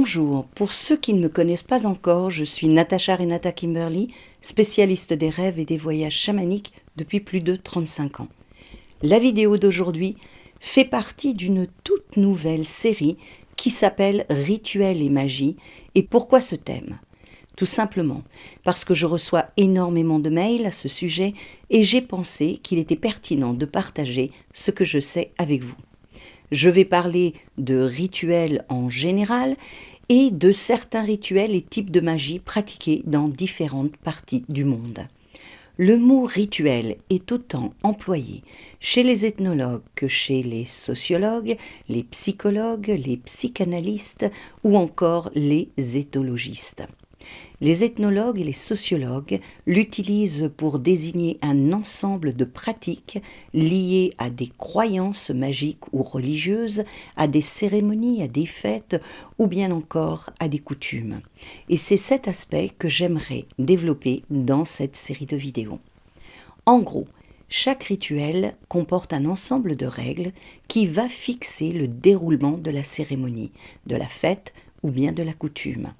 Bonjour, pour ceux qui ne me connaissent pas encore, je suis Natasha Renata Kimberly, spécialiste des rêves et des voyages chamaniques depuis plus de 35 ans. La vidéo d'aujourd'hui fait partie d'une toute nouvelle série qui s'appelle Rituels et magie. Et pourquoi ce thème ? Tout simplement parce que je reçois énormément de mails à ce sujet et j'ai pensé qu'il était pertinent de partager ce que je sais avec vous. Je vais parler de rituels en général et de certains rituels et types de magie pratiqués dans différentes parties du monde. Le mot rituel est autant employé chez les ethnologues que chez les sociologues, les psychologues, les psychanalystes ou encore les éthologistes. Les ethnologues et les sociologues l'utilisent pour désigner un ensemble de pratiques liées à des croyances magiques ou religieuses, à des cérémonies, à des fêtes ou bien encore à des coutumes. Et c'est cet aspect que j'aimerais développer dans cette série de vidéos. En gros, chaque rituel comporte un ensemble de règles qui va fixer le déroulement de la cérémonie, de la fête ou bien de la coutume.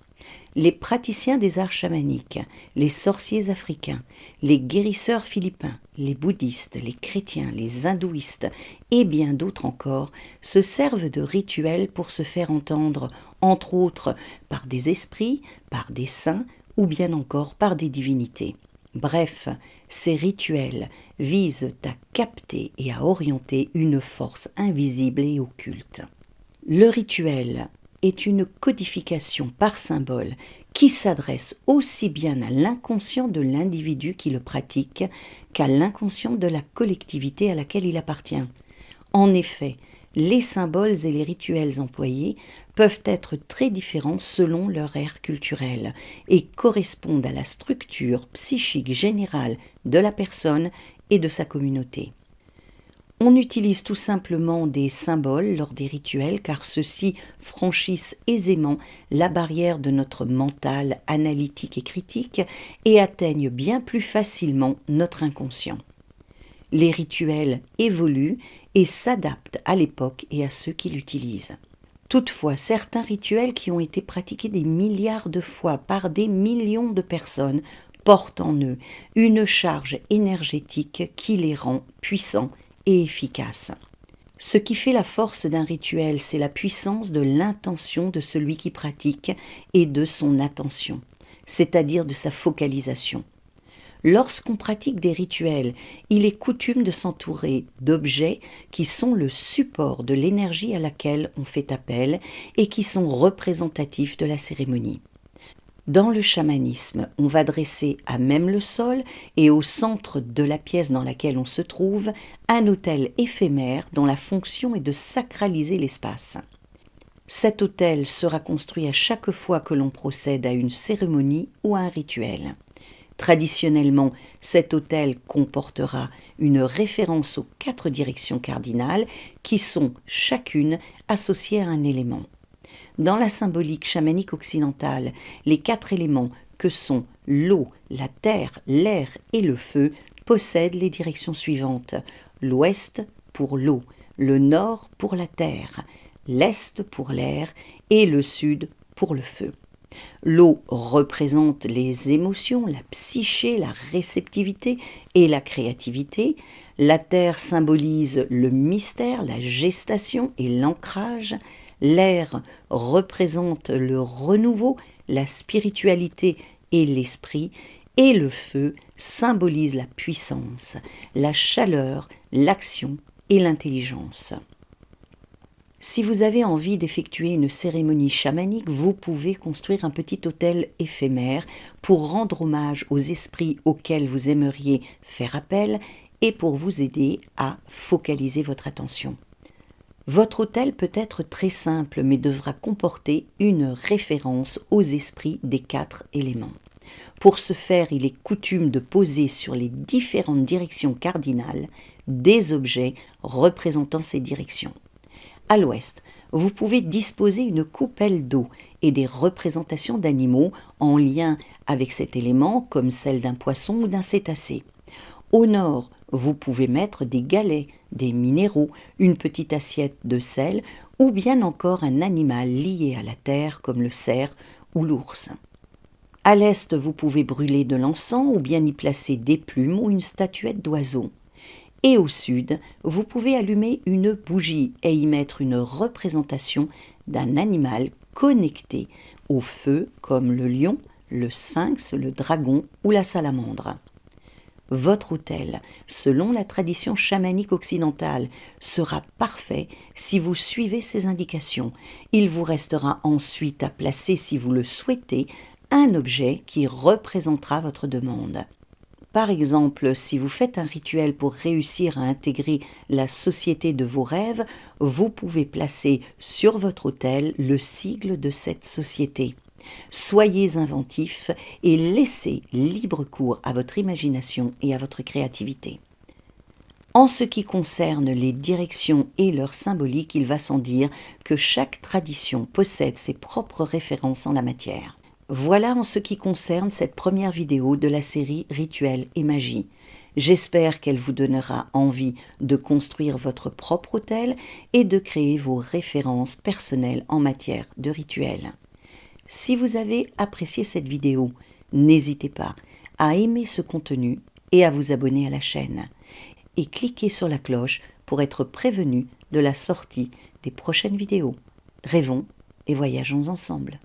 Les praticiens des arts chamaniques, les sorciers africains, les guérisseurs philippins, les bouddhistes, les chrétiens, les hindouistes et bien d'autres encore se servent de rituels pour se faire entendre, entre autres par des esprits, par des saints ou bien encore par des divinités. Bref, ces rituels visent à capter et à orienter une force invisible et occulte. Le rituel est une codification par symbole qui s'adresse aussi bien à l'inconscient de l'individu qui le pratique qu'à l'inconscient de la collectivité à laquelle il appartient. En effet, les symboles et les rituels employés peuvent être très différents selon leur ère culturelle et correspondent à la structure psychique générale de la personne et de sa communauté. On utilise tout simplement des symboles lors des rituels car ceux-ci franchissent aisément la barrière de notre mental analytique et critique et atteignent bien plus facilement notre inconscient. Les rituels évoluent et s'adaptent à l'époque et à ceux qui l'utilisent. Toutefois, certains rituels qui ont été pratiqués des milliards de fois par des millions de personnes portent en eux une charge énergétique qui les rend puissants et efficace. Ce qui fait la force d'un rituel, c'est la puissance de l'intention de celui qui pratique et de son attention, c'est-à-dire de sa focalisation. Lorsqu'on pratique des rituels, il est coutume de s'entourer d'objets qui sont le support de l'énergie à laquelle on fait appel et qui sont représentatifs de la cérémonie. Dans le chamanisme, on va dresser à même le sol et au centre de la pièce dans laquelle on se trouve un autel éphémère dont la fonction est de sacraliser l'espace. Cet autel sera construit à chaque fois que l'on procède à une cérémonie ou à un rituel. Traditionnellement, cet autel comportera une référence aux 4 directions cardinales qui sont chacune associées à un élément. Dans la symbolique chamanique occidentale, les 4 éléments que sont l'eau, la terre, l'air et le feu possèdent les directions suivantes. L'ouest pour l'eau, le nord pour la terre, l'est pour l'air et le sud pour le feu. L'eau représente les émotions, la psyché, la réceptivité et la créativité. La terre symbolise le mystère, la gestation et l'ancrage. L'air représente le renouveau, la spiritualité et l'esprit, et le feu symbolise la puissance, la chaleur, l'action et l'intelligence. Si vous avez envie d'effectuer une cérémonie chamanique, vous pouvez construire un petit autel éphémère pour rendre hommage aux esprits auxquels vous aimeriez faire appel et pour vous aider à focaliser votre attention. Votre autel peut être très simple mais devra comporter une référence aux esprits des 4 éléments. Pour ce faire, il est coutume de poser sur les différentes directions cardinales des objets représentant ces directions. À l'ouest, vous pouvez disposer une coupelle d'eau et des représentations d'animaux en lien avec cet élément comme celle d'un poisson ou d'un cétacé. Au nord, vous pouvez mettre des galets, des minéraux, une petite assiette de sel ou bien encore un animal lié à la terre comme le cerf ou l'ours. À l'est, vous pouvez brûler de l'encens ou bien y placer des plumes ou une statuette d'oiseau. Et au sud, vous pouvez allumer une bougie et y mettre une représentation d'un animal connecté au feu comme le lion, le sphinx, le dragon ou la salamandre. Votre autel, selon la tradition chamanique occidentale, sera parfait si vous suivez ces indications. Il vous restera ensuite à placer, si vous le souhaitez, un objet qui représentera votre demande. Par exemple, si vous faites un rituel pour réussir à intégrer la société de vos rêves, vous pouvez placer sur votre autel le sigle de cette société. Soyez inventif et laissez libre cours à votre imagination et à votre créativité. En ce qui concerne les directions et leur symbolique, il va sans dire que chaque tradition possède ses propres références en la matière. Voilà en ce qui concerne cette première vidéo de la série Rituels et magie. J'espère qu'elle vous donnera envie de construire votre propre autel et de créer vos références personnelles en matière de rituels. Si vous avez apprécié cette vidéo, n'hésitez pas à aimer ce contenu et à vous abonner à la chaîne. Et cliquez sur la cloche pour être prévenu de la sortie des prochaines vidéos. Rêvons et voyageons ensemble.